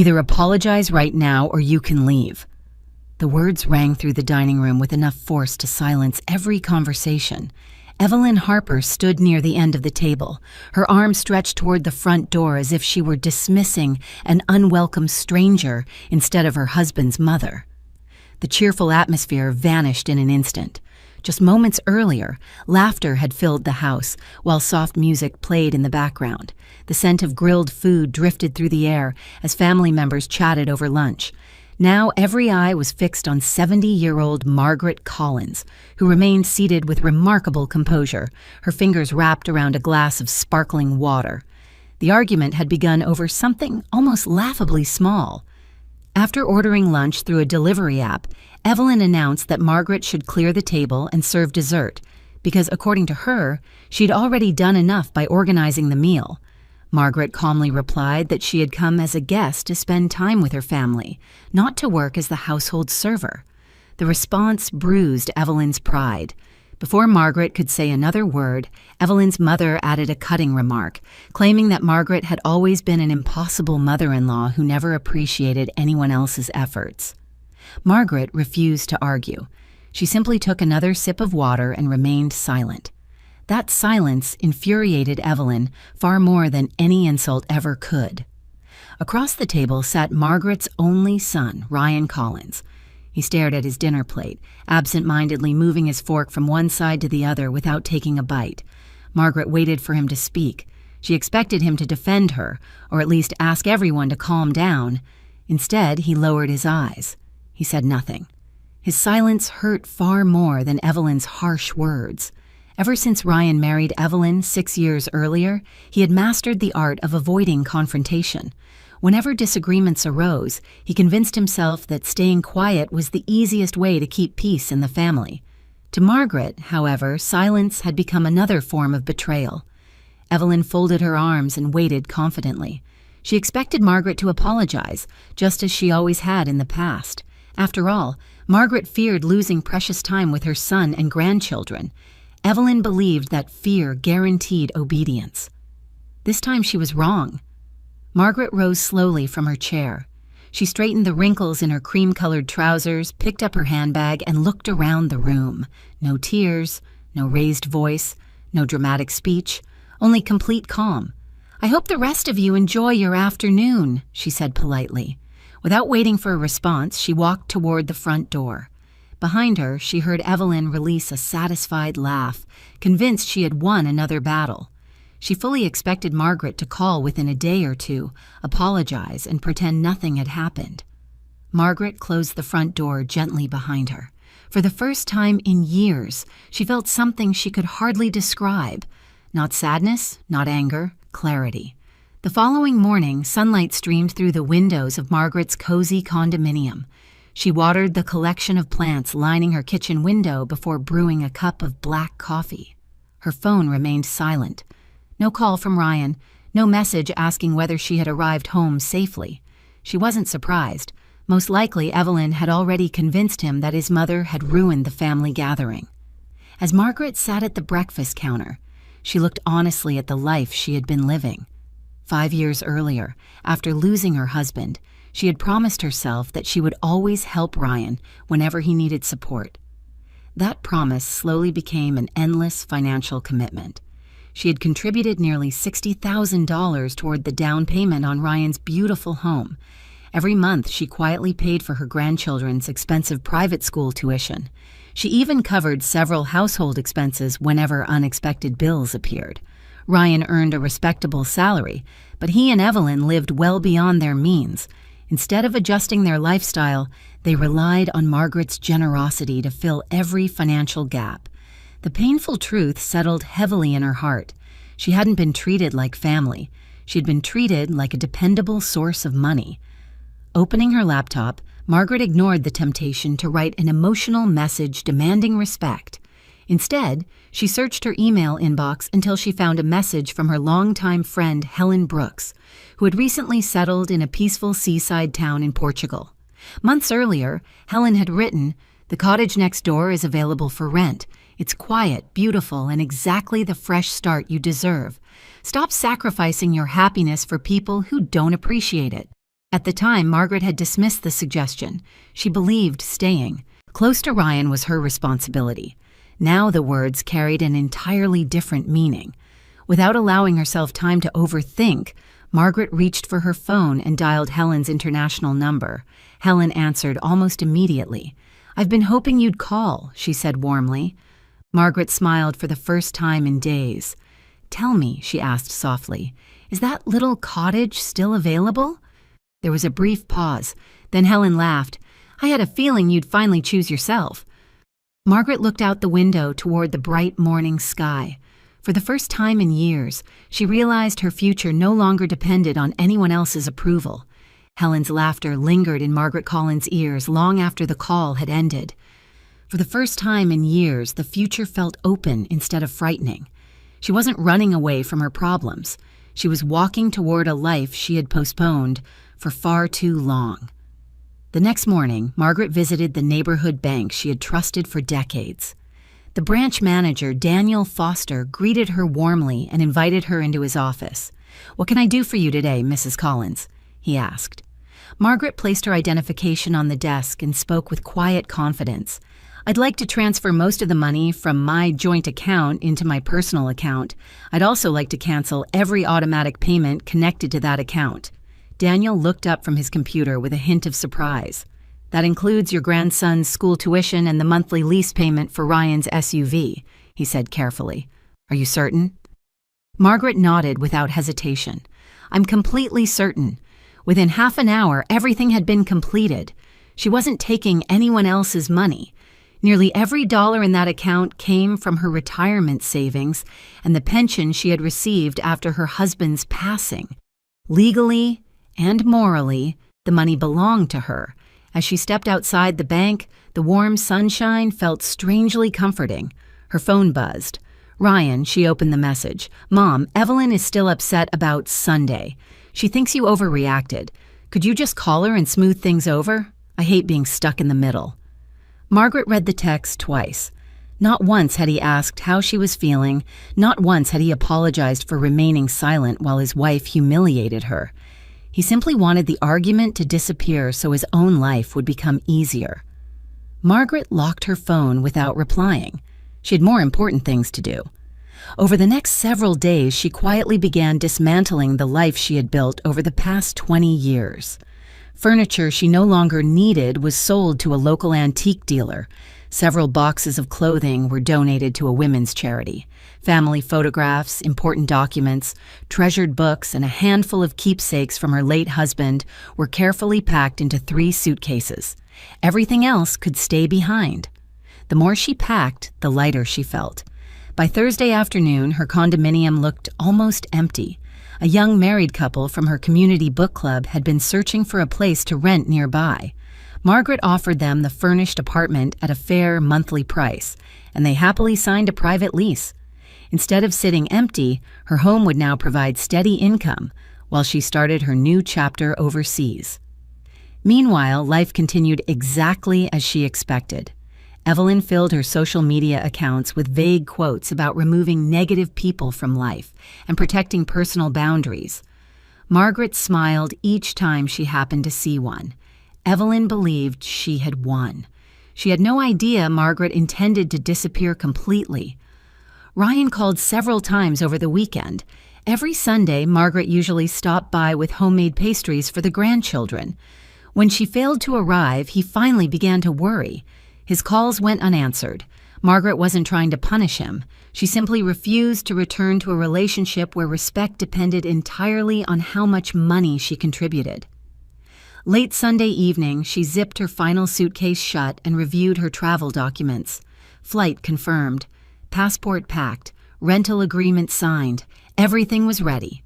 Either apologize right now or you can leave." The words rang through the dining room with enough force to silence every conversation. Evelyn Harper stood near the end of the table, her arm stretched toward the front door as if she were dismissing an unwelcome stranger instead of her husband's mother. The cheerful atmosphere vanished in an instant. Just moments earlier, laughter had filled the house, while soft music played in the background. The scent of grilled food drifted through the air as family members chatted over lunch. Now every eye was fixed on 70-year-old Margaret Collins, who remained seated with remarkable composure, her fingers wrapped around a glass of sparkling water. The argument had begun over something almost laughably small. After ordering lunch through a delivery app, Evelyn announced that Margaret should clear the table and serve dessert, because according to her, she'd already done enough by organizing the meal. Margaret calmly replied that she had come as a guest to spend time with her family, not to work as the household server. The response bruised Evelyn's pride. Before Margaret could say another word, Evelyn's mother added a cutting remark, claiming that Margaret had always been an impossible mother-in-law who never appreciated anyone else's efforts. Margaret refused to argue. She simply took another sip of water and remained silent. That silence infuriated Evelyn far more than any insult ever could. Across the table sat Margaret's only son, Ryan Collins. He stared at his dinner plate, absent-mindedly moving his fork from one side to the other without taking a bite. Margaret waited for him to speak. She expected him to defend her, or at least ask everyone to calm down. Instead, he lowered his eyes. He said nothing. His silence hurt far more than Evelyn's harsh words. Ever since Ryan married Evelyn 6 years earlier, he had mastered the art of avoiding confrontation. Whenever disagreements arose, he convinced himself that staying quiet was the easiest way to keep peace in the family. To Margaret, however, silence had become another form of betrayal. Evelyn folded her arms and waited confidently. She expected Margaret to apologize, just as she always had in the past. After all, Margaret feared losing precious time with her son and grandchildren. Evelyn believed that fear guaranteed obedience. This time she was wrong. Margaret rose slowly from her chair. She straightened the wrinkles in her cream-colored trousers, picked up her handbag, and looked around the room. No tears, no raised voice, no dramatic speech, only complete calm. "I hope the rest of you enjoy your afternoon," she said politely. Without waiting for a response, she walked toward the front door. Behind her, she heard Evelyn release a satisfied laugh, convinced she had won another battle. She fully expected Margaret to call within a day or two, apologize, and pretend nothing had happened. Margaret closed the front door gently behind her. For the first time in years, she felt something she could hardly describe. Not sadness, not anger, clarity. The following morning, sunlight streamed through the windows of Margaret's cozy condominium. She watered the collection of plants lining her kitchen window before brewing a cup of black coffee. Her phone remained silent. No call from Ryan, no message asking whether she had arrived home safely. She wasn't surprised. Most likely, Evelyn had already convinced him that his mother had ruined the family gathering. As Margaret sat at the breakfast counter, she looked honestly at the life she had been living. 5 years earlier, after losing her husband, she had promised herself that she would always help Ryan whenever he needed support. That promise slowly became an endless financial commitment. She had contributed nearly $60,000 toward the down payment on Ryan's beautiful home. Every month, she quietly paid for her grandchildren's expensive private school tuition. She even covered several household expenses whenever unexpected bills appeared. Ryan earned a respectable salary, but he and Evelyn lived well beyond their means. Instead of adjusting their lifestyle, they relied on Margaret's generosity to fill every financial gap. The painful truth settled heavily in her heart. She hadn't been treated like family. She had been treated like a dependable source of money. Opening her laptop, Margaret ignored the temptation to write an emotional message demanding respect. Instead, she searched her email inbox until she found a message from her longtime friend Helen Brooks, who had recently settled in a peaceful seaside town in Portugal. Months earlier, Helen had written, "The cottage next door is available for rent. It's quiet, beautiful, and exactly the fresh start you deserve. Stop sacrificing your happiness for people who don't appreciate it." At the time, Margaret had dismissed the suggestion. She believed staying close to Ryan was her responsibility. Now the words carried an entirely different meaning. Without allowing herself time to overthink, Margaret reached for her phone and dialed Helen's international number. Helen answered almost immediately. "I've been hoping you'd call," she said warmly. Margaret smiled for the first time in days. "Tell me," she asked softly, "is that little cottage still available?" There was a brief pause. Then Helen laughed. "I had a feeling you'd finally choose yourself." Margaret looked out the window toward the bright morning sky. For the first time in years, she realized her future no longer depended on anyone else's approval. Helen's laughter lingered in Margaret Collins' ears long after the call had ended. For the first time in years, the future felt open instead of frightening. She wasn't running away from her problems. She was walking toward a life she had postponed for far too long. The next morning, Margaret visited the neighborhood bank she had trusted for decades. The branch manager, Daniel Foster, greeted her warmly and invited her into his office. "What can I do for you today, Mrs. Collins?" he asked. Margaret placed her identification on the desk and spoke with quiet confidence. "I'd like to transfer most of the money from my joint account into my personal account. I'd also like to cancel every automatic payment connected to that account." Daniel looked up from his computer with a hint of surprise. "That includes your grandson's school tuition and the monthly lease payment for Ryan's SUV, he said carefully. "Are you certain?" Margaret nodded without hesitation. "I'm completely certain. Within half an hour, everything had been completed. She wasn't taking anyone else's money. Nearly every dollar in that account came from her retirement savings and the pension she had received after her husband's passing. Legally and morally, the money belonged to her. As she stepped outside the bank, the warm sunshine felt strangely comforting. Her phone buzzed. "Ryan," she opened the message. "Mom, Evelyn is still upset about Sunday. She thinks you overreacted. Could you just call her and smooth things over? I hate being stuck in the middle." Margaret read the text twice. Not once had he asked how she was feeling. Not once had he apologized for remaining silent while his wife humiliated her. He simply wanted the argument to disappear so his own life would become easier. Margaret locked her phone without replying. She had more important things to do. Over the next several days, she quietly began dismantling the life she had built over the past 20 years. Furniture she no longer needed was sold to a local antique dealer. Several boxes of clothing were donated to a women's charity. Family photographs, important documents, treasured books, and a handful of keepsakes from her late husband were carefully packed into 3 suitcases. Everything else could stay behind. The more she packed, the lighter she felt. By Thursday afternoon, her condominium looked almost empty. A young married couple from her community book club had been searching for a place to rent nearby. Margaret offered them the furnished apartment at a fair monthly price, and they happily signed a private lease. Instead of sitting empty, her home would now provide steady income while she started her new chapter overseas. Meanwhile, life continued exactly as she expected. Evelyn filled her social media accounts with vague quotes about removing negative people from life and protecting personal boundaries. Margaret smiled each time she happened to see one. Evelyn believed she had won. She had no idea Margaret intended to disappear completely. Ryan called several times over the weekend. Every Sunday, Margaret usually stopped by with homemade pastries for the grandchildren. When she failed to arrive, he finally began to worry. His calls went unanswered. Margaret wasn't trying to punish him. She simply refused to return to a relationship where respect depended entirely on how much money she contributed. Late Sunday evening, she zipped her final suitcase shut and reviewed her travel documents. Flight confirmed. Passport packed. Rental agreement signed. Everything was ready.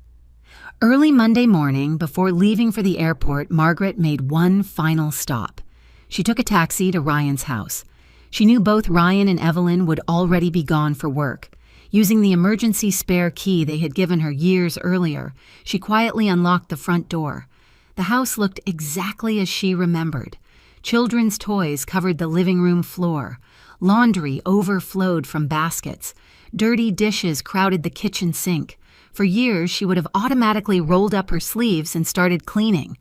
Early Monday morning, before leaving for the airport, Margaret made one final stop. She took a taxi to Ryan's house. She knew both Ryan and Evelyn would already be gone for work. Using the emergency spare key they had given her years earlier, she quietly unlocked the front door. The house looked exactly as she remembered. Children's toys covered the living room floor. Laundry overflowed from baskets. Dirty dishes crowded the kitchen sink. For years, she would have automatically rolled up her sleeves and started cleaning.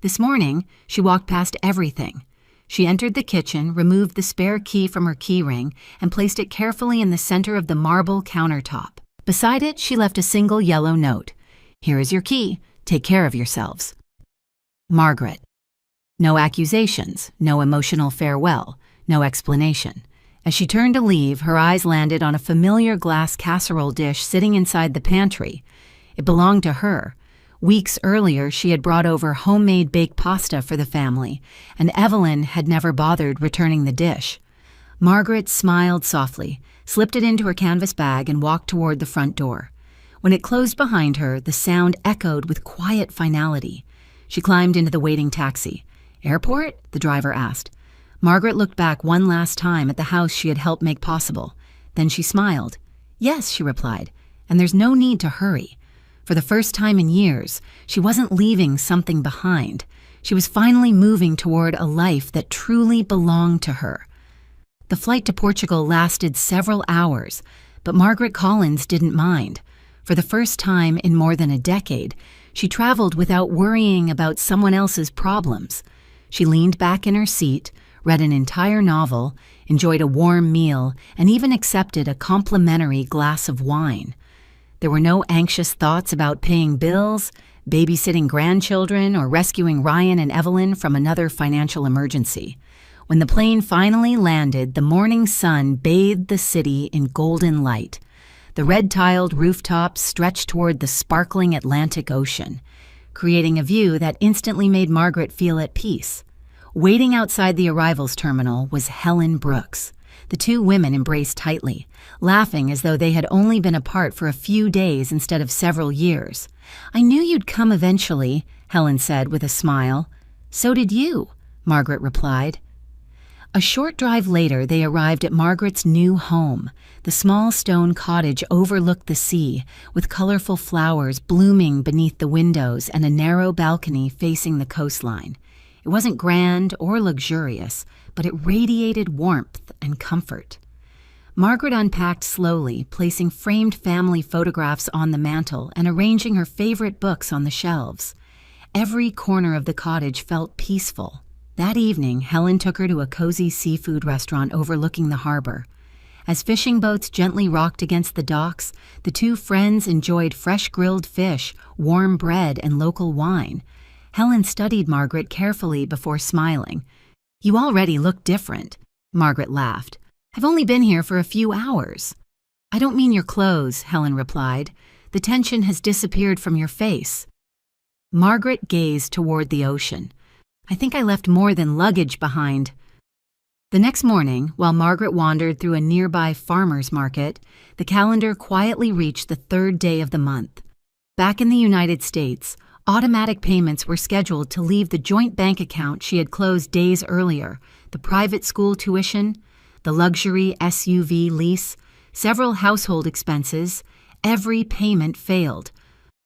This morning, she walked past everything. She entered the kitchen, removed the spare key from her keyring, and placed it carefully in the center of the marble countertop. Beside it, she left a single yellow note. "Here is your key. Take care of yourselves. Margaret." No accusations, no emotional farewell, no explanation. As she turned to leave, her eyes landed on a familiar glass casserole dish sitting inside the pantry. It belonged to her. Weeks earlier, she had brought over homemade baked pasta for the family, and Evelyn had never bothered returning the dish. Margaret smiled softly, slipped it into her canvas bag, and walked toward the front door. When it closed behind her, the sound echoed with quiet finality. She climbed into the waiting taxi. "Airport?" the driver asked. Margaret looked back one last time at the house she had helped make possible. Then she smiled. "Yes," she replied, "and there's no need to hurry." For the first time in years, she wasn't leaving something behind. She was finally moving toward a life that truly belonged to her. The flight to Portugal lasted several hours, but Margaret Collins didn't mind. For the first time in more than a decade, she traveled without worrying about someone else's problems. She leaned back in her seat, read an entire novel, enjoyed a warm meal, and even accepted a complimentary glass of wine. There were no anxious thoughts about paying bills, babysitting grandchildren, or rescuing Ryan and Evelyn from another financial emergency. When the plane finally landed, the morning sun bathed the city in golden light. The red-tiled rooftops stretched toward the sparkling Atlantic Ocean, creating a view that instantly made Margaret feel at peace. Waiting outside the arrivals terminal was Helen Brooks. The two women embraced tightly, laughing as though they had only been apart for a few days instead of several years. "I knew you'd come eventually," Helen said with a smile. "So did you," Margaret replied. A short drive later, they arrived at Margaret's new home. The small stone cottage overlooked the sea, with colorful flowers blooming beneath the windows and a narrow balcony facing the coastline. It wasn't grand or luxurious, but it radiated warmth and comfort. Margaret unpacked slowly, placing framed family photographs on the mantel and arranging her favorite books on the shelves. Every corner of the cottage felt peaceful. That evening, Helen took her to a cozy seafood restaurant overlooking the harbor. As fishing boats gently rocked against the docks, the two friends enjoyed fresh grilled fish, warm bread, and local wine. Helen studied Margaret carefully before smiling. "You already look different," Margaret laughed. "I've only been here for a few hours." "I don't mean your clothes," Helen replied. "The tension has disappeared from your face." Margaret gazed toward the ocean. "I think I left more than luggage behind." The next morning, while Margaret wandered through a nearby farmer's market, the calendar quietly reached the third day of the month. Back in the United States, automatic payments were scheduled to leave the joint bank account she had closed days earlier, the private school tuition, the luxury SUV lease, several household expenses. Every payment failed.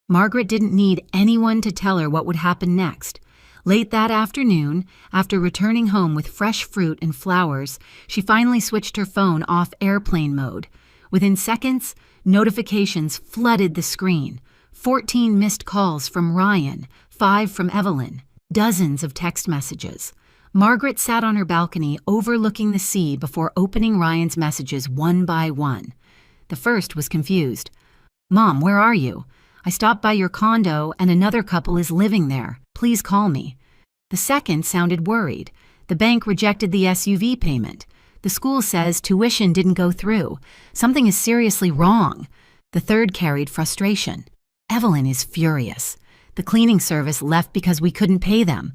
Margaret didn't need anyone to tell her what would happen next. Late that afternoon, after returning home with fresh fruit and flowers, she finally switched her phone off airplane mode. Within seconds, notifications flooded the screen. 14 missed calls from Ryan, 5 from Evelyn, dozens of text messages. Margaret sat on her balcony overlooking the sea before opening Ryan's messages one by one. The first was confused. "Mom, where are you? I stopped by your condo and another couple is living there. Please call me." The second sounded worried. "The bank rejected the SUV payment. The school says tuition didn't go through. Something is seriously wrong." The third carried frustration. "Evelyn is furious. The cleaning service left because we couldn't pay them.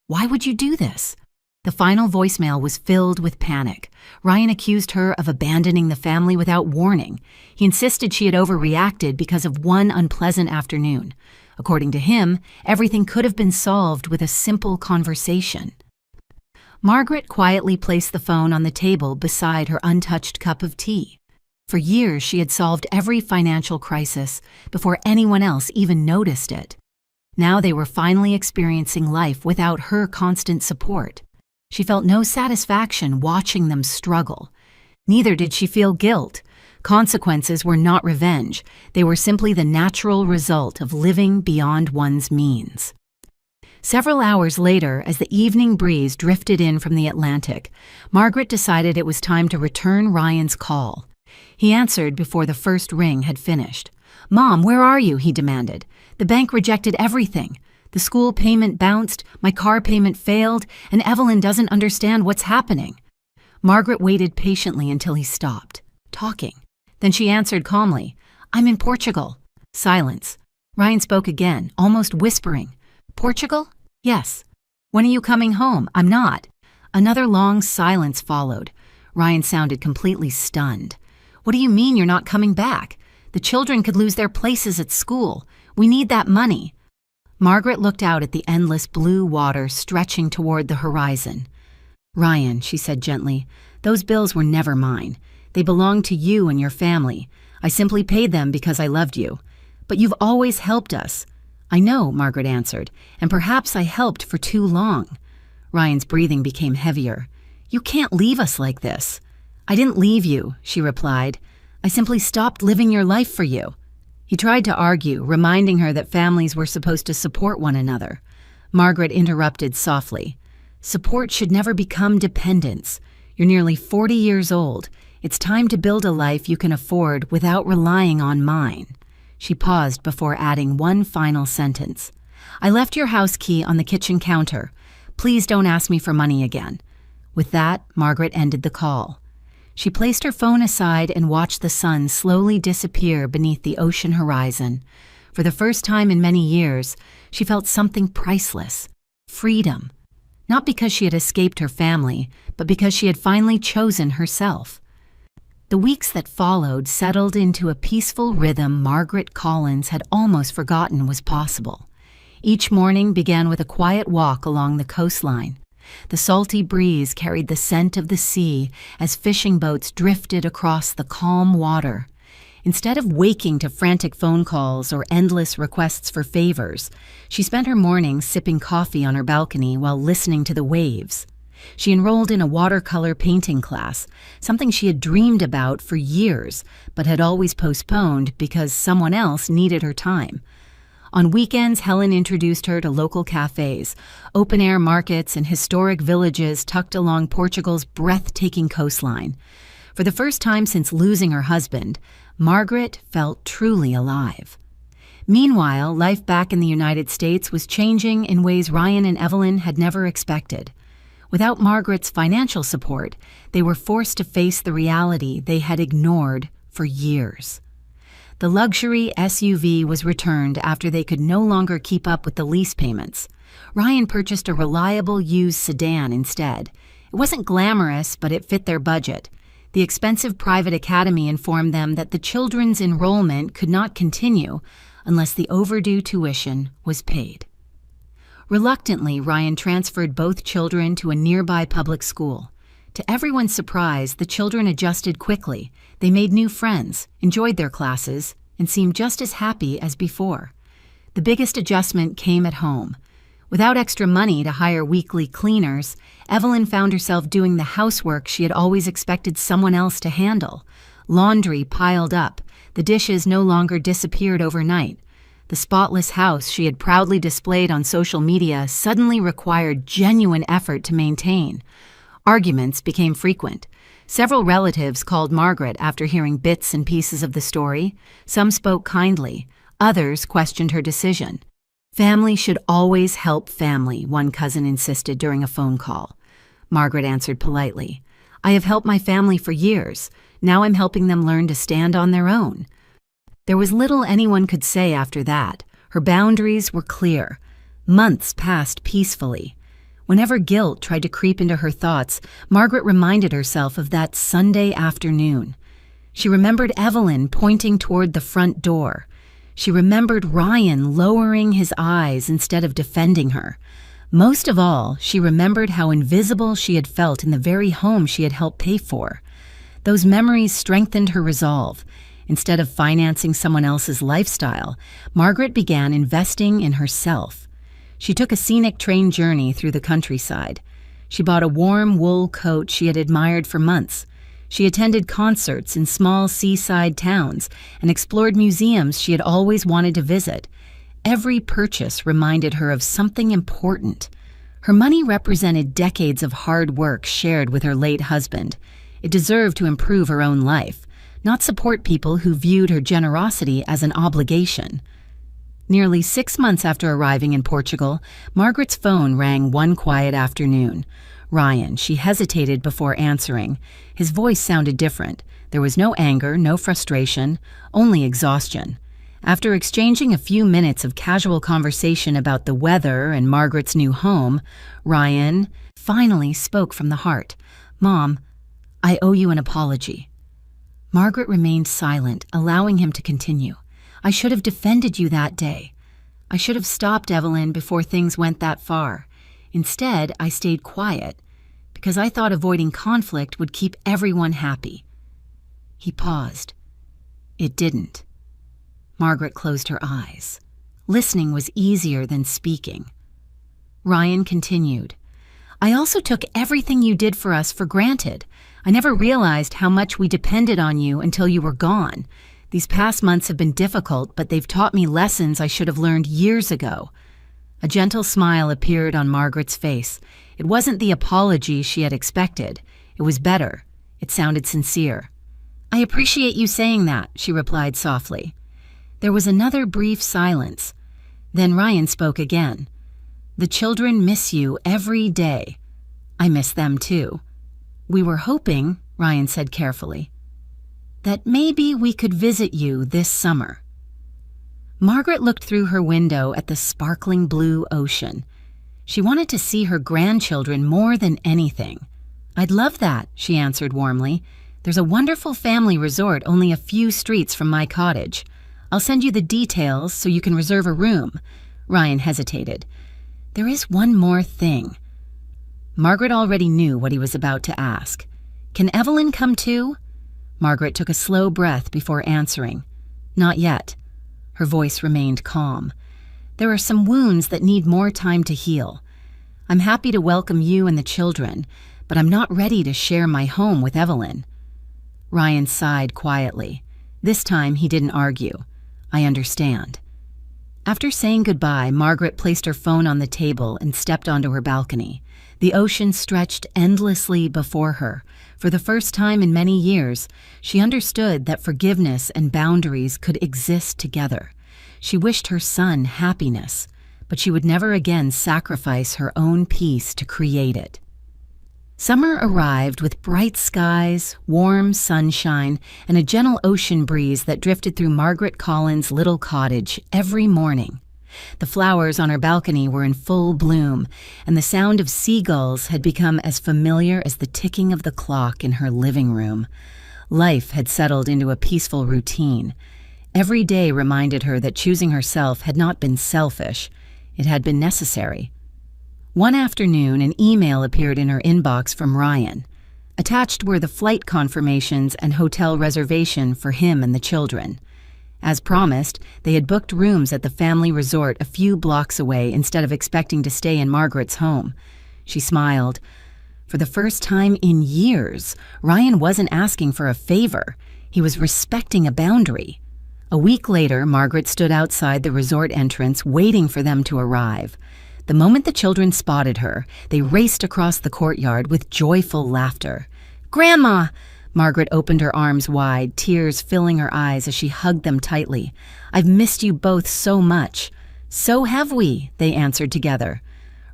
Why would you do this?" The final voicemail was filled with panic. Ryan accused her of abandoning the family without warning. He insisted she had overreacted because of one unpleasant afternoon. According to him, everything could have been solved with a simple conversation. Margaret quietly placed the phone on the table beside her untouched cup of tea. For years, she had solved every financial crisis before anyone else even noticed it. Now they were finally experiencing life without her constant support. She felt no satisfaction watching them struggle. Neither did she feel guilt. Consequences were not revenge. They were simply the natural result of living beyond one's means. Several hours later, as the evening breeze drifted in from the Atlantic, Margaret decided it was time to return Ryan's call. He answered before the first ring had finished. "Mom, where are you?" he demanded. "The bank rejected everything. The school payment bounced, my car payment failed, and Evelyn doesn't understand what's happening." Margaret waited patiently until he stopped talking. Then she answered calmly, "I'm in Portugal." Silence. Ryan spoke again, almost whispering. "Portugal? Yes." "When are you coming home?" "I'm not." Another long silence followed. Ryan sounded completely stunned. "What do you mean you're not coming back? The children could lose their places at school. We need that money." Margaret looked out at the endless blue water stretching toward the horizon. "Ryan," she said gently, "those bills were never mine. They belonged to you and your family. I simply paid them because I loved you. But you've always helped us." "I know," Margaret answered, "and perhaps I helped for too long." Ryan's breathing became heavier. "You can't leave us like this." "I didn't leave you," she replied. "I simply stopped living your life for you." He tried to argue, reminding her that families were supposed to support one another. Margaret interrupted softly. "Support should never become dependence. You're nearly 40 years old. It's time to build a life you can afford without relying on mine." She paused before adding one final sentence. "I left your house key on the kitchen counter. Please don't ask me for money again." With that, Margaret ended the call. She placed her phone aside and watched the sun slowly disappear beneath the ocean horizon. For the first time in many years, she felt something priceless: freedom. Not because she had escaped her family, but because she had finally chosen herself. The weeks that followed settled into a peaceful rhythm Margaret Collins had almost forgotten was possible. Each morning began with a quiet walk along the coastline. The salty breeze carried the scent of the sea as fishing boats drifted across the calm water. Instead of waking to frantic phone calls or endless requests for favors, she spent her mornings sipping coffee on her balcony while listening to the waves. She enrolled in a watercolor painting class, something she had dreamed about for years but had always postponed because someone else needed her time. On weekends, Helen introduced her to local cafes, open-air markets, and historic villages tucked along Portugal's breathtaking coastline. For the first time since losing her husband, Margaret felt truly alive. Meanwhile, life back in the United States was changing in ways Ryan and Evelyn had never expected. Without Margaret's financial support, they were forced to face the reality they had ignored for years. The luxury SUV was returned after they could no longer keep up with the lease payments. Ryan purchased a reliable used sedan instead. It wasn't glamorous, but it fit their budget. The expensive private academy informed them that the children's enrollment could not continue unless the overdue tuition was paid. Reluctantly, Ryan transferred both children to a nearby public school. To everyone's surprise, the children adjusted quickly. They made new friends, enjoyed their classes, and seemed just as happy as before. The biggest adjustment came at home. Without extra money to hire weekly cleaners, Evelyn found herself doing the housework she had always expected someone else to handle. Laundry piled up. The dishes no longer disappeared overnight. The spotless house she had proudly displayed on social media suddenly required genuine effort to maintain. Arguments became frequent. Several relatives called Margaret after hearing bits and pieces of the story. Some spoke kindly. Others questioned her decision. "Family should always help family," one cousin insisted during a phone call. Margaret answered politely, "I have helped my family for years. Now I'm helping them learn to stand on their own." There was little anyone could say after that. Her boundaries were clear. Months passed peacefully. Whenever guilt tried to creep into her thoughts, Margaret reminded herself of that Sunday afternoon. She remembered Evelyn pointing toward the front door. She remembered Ryan lowering his eyes instead of defending her. Most of all, she remembered how invisible she had felt in the very home she had helped pay for. Those memories strengthened her resolve. Instead of financing someone else's lifestyle, Margaret began investing in herself. She took a scenic train journey through the countryside. She bought a warm wool coat she had admired for months. She attended concerts in small seaside towns and explored museums she had always wanted to visit. Every purchase reminded her of something important. Her money represented decades of hard work shared with her late husband. It deserved to improve her own life, not support people who viewed her generosity as an obligation. Nearly 6 months after arriving in Portugal, Margaret's phone rang one quiet afternoon. Ryan. She hesitated before answering. His voice sounded different. There was no anger, no frustration, only exhaustion. After exchanging a few minutes of casual conversation about the weather and Margaret's new home, Ryan finally spoke from the heart. "Mom, I owe you an apology." Margaret remained silent, allowing him to continue. "I should have defended you that day. I should have stopped Evelyn before things went that far. Instead, I stayed quiet because I thought avoiding conflict would keep everyone happy." He paused. It didn't. Margaret closed her eyes. Listening was easier than speaking. Ryan continued. "I also took everything you did for us for granted. I never realized how much we depended on you until you were gone. These past months have been difficult, but they've taught me lessons I should have learned years ago." A gentle smile appeared on Margaret's face. It wasn't the apology she had expected. It was better. It sounded sincere. "I appreciate you saying that," she replied softly. There was another brief silence. Then Ryan spoke again. "The children miss you every day. I miss them too. We were hoping," Ryan said carefully, "that maybe we could visit you this summer." Margaret looked through her window at the sparkling blue ocean. She wanted to see her grandchildren more than anything. "I'd love that," she answered warmly. "There's a wonderful family resort only a few streets from my cottage. I'll send you the details so you can reserve a room." Ryan hesitated. "There is one more thing." Margaret already knew what he was about to ask. "Can Evelyn come too?" Margaret took a slow breath before answering. "Not yet." Her voice remained calm. "There are some wounds that need more time to heal. I'm happy to welcome you and the children, but I'm not ready to share my home with Evelyn." Ryan sighed quietly. This time he didn't argue. "I understand." After saying goodbye, Margaret placed her phone on the table and stepped onto her balcony. The ocean stretched endlessly before her. For the first time in many years, she understood that forgiveness and boundaries could exist together. She wished her son happiness, but she would never again sacrifice her own peace to create it. Summer arrived with bright skies, warm sunshine, and a gentle ocean breeze that drifted through Margaret Collins' little cottage every morning. The flowers on her balcony were in full bloom, and the sound of seagulls had become as familiar as the ticking of the clock in her living room. Life had settled into a peaceful routine. Every day reminded her that choosing herself had not been selfish, it had been necessary. One afternoon, an email appeared in her inbox from Ryan. Attached were the flight confirmations and hotel reservation for him and the children. As promised, they had booked rooms at the family resort a few blocks away instead of expecting to stay in Margaret's home. She smiled. For the first time in years, Ryan wasn't asking for a favor. He was respecting a boundary. A week later, Margaret stood outside the resort entrance waiting for them to arrive. The moment the children spotted her, they raced across the courtyard with joyful laughter. "Grandma!" Margaret opened her arms wide, tears filling her eyes as she hugged them tightly. "I've missed you both so much." "So have we," they answered together.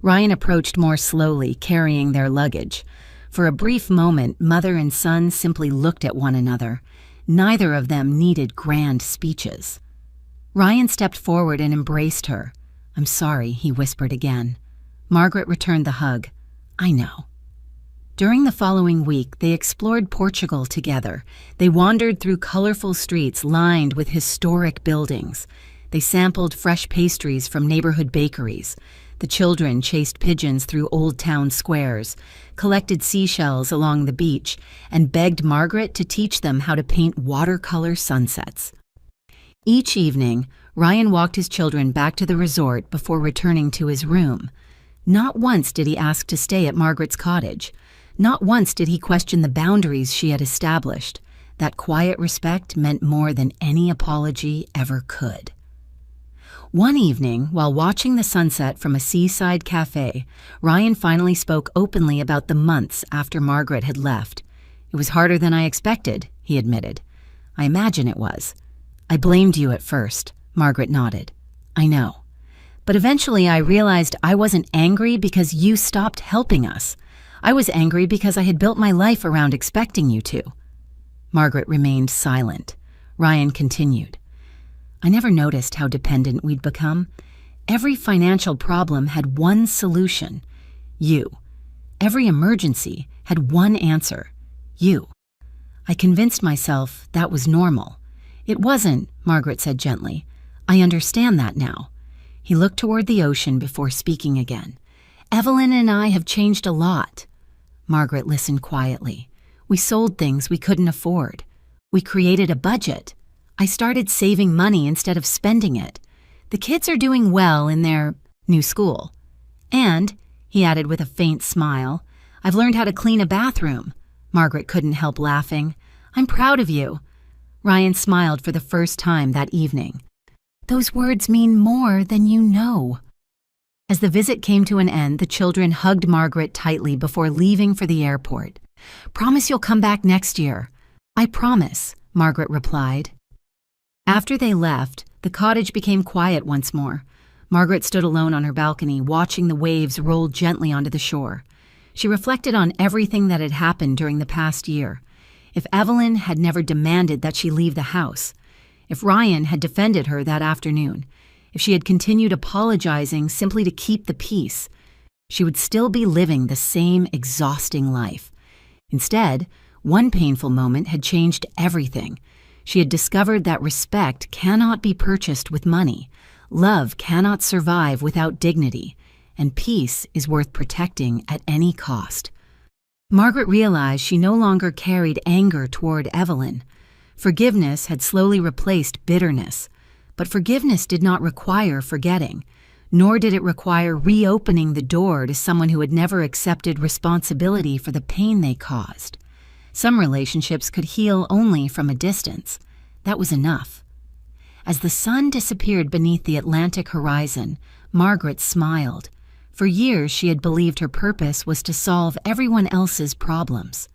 Ryan approached more slowly, carrying their luggage. For a brief moment, mother and son simply looked at one another. Neither of them needed grand speeches. Ryan stepped forward and embraced her. "I'm sorry," he whispered again. Margaret returned the hug. "I know." During the following week, they explored Portugal together. They wandered through colorful streets lined with historic buildings. They sampled fresh pastries from neighborhood bakeries. The children chased pigeons through old town squares, collected seashells along the beach, and begged Margaret to teach them how to paint watercolor sunsets. Each evening, Ryan walked his children back to the resort before returning to his room. Not once did he ask to stay at Margaret's cottage. Not once did he question the boundaries she had established. That quiet respect meant more than any apology ever could. One evening, while watching the sunset from a seaside cafe, Ryan finally spoke openly about the months after Margaret had left. "It was harder than I expected," he admitted. "I imagine it was. I blamed you at first," Margaret nodded. "I know. But eventually I realized I wasn't angry because you stopped helping us. I was angry because I had built my life around expecting you to." Margaret remained silent. Ryan continued. "I never noticed how dependent we'd become. Every financial problem had one solution: you. Every emergency had one answer: you. I convinced myself that was normal. It wasn't," Margaret said gently. "I understand that now." He looked toward the ocean before speaking again. "Evelyn and I have changed a lot." Margaret listened quietly. "We sold things we couldn't afford. We created a budget. I started saving money instead of spending it. The kids are doing well in their new school. And," he added with a faint smile, "I've learned how to clean a bathroom." Margaret couldn't help laughing. "I'm proud of you." Ryan smiled for the first time that evening. "Those words mean more than you know." As the visit came to an end, the children hugged Margaret tightly before leaving for the airport. "Promise you'll come back next year." "I promise," Margaret replied. After they left, the cottage became quiet once more. Margaret stood alone on her balcony, watching the waves roll gently onto the shore. She reflected on everything that had happened during the past year. If Evelyn had never demanded that she leave the house, if Ryan had defended her that afternoon, if she had continued apologizing simply to keep the peace, she would still be living the same exhausting life. Instead, one painful moment had changed everything. She had discovered that respect cannot be purchased with money, love cannot survive without dignity, and peace is worth protecting at any cost. Margaret realized she no longer carried anger toward Evelyn. Forgiveness had slowly replaced bitterness, but forgiveness did not require forgetting, nor did it require reopening the door to someone who had never accepted responsibility for the pain they caused. Some relationships could heal only from a distance. That was enough. As the sun disappeared beneath the Atlantic horizon, Margaret smiled. For years she had believed her purpose was to solve everyone else's problems.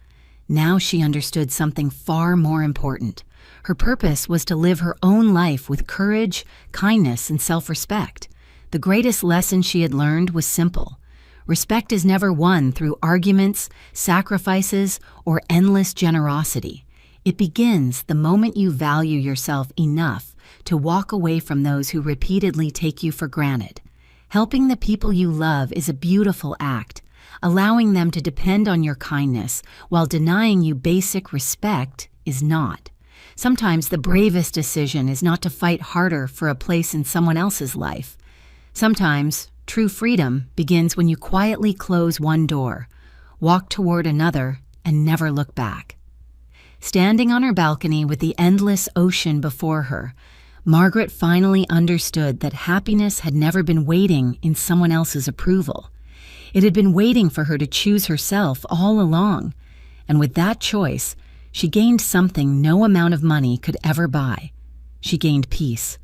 Now she understood something far more important. Her purpose was to live her own life with courage, kindness, and self-respect. The greatest lesson she had learned was simple. Respect is never won through arguments, sacrifices, or endless generosity. It begins the moment you value yourself enough to walk away from those who repeatedly take you for granted. Helping the people you love is a beautiful act. Allowing them to depend on your kindness while denying you basic respect is not. Sometimes the bravest decision is not to fight harder for a place in someone else's life. Sometimes true freedom begins when you quietly close one door, walk toward another, and never look back. Standing on her balcony with the endless ocean before her, Margaret finally understood that happiness had never been waiting in someone else's approval. It had been waiting for her to choose herself all along, and with that choice, she gained something no amount of money could ever buy. She gained peace.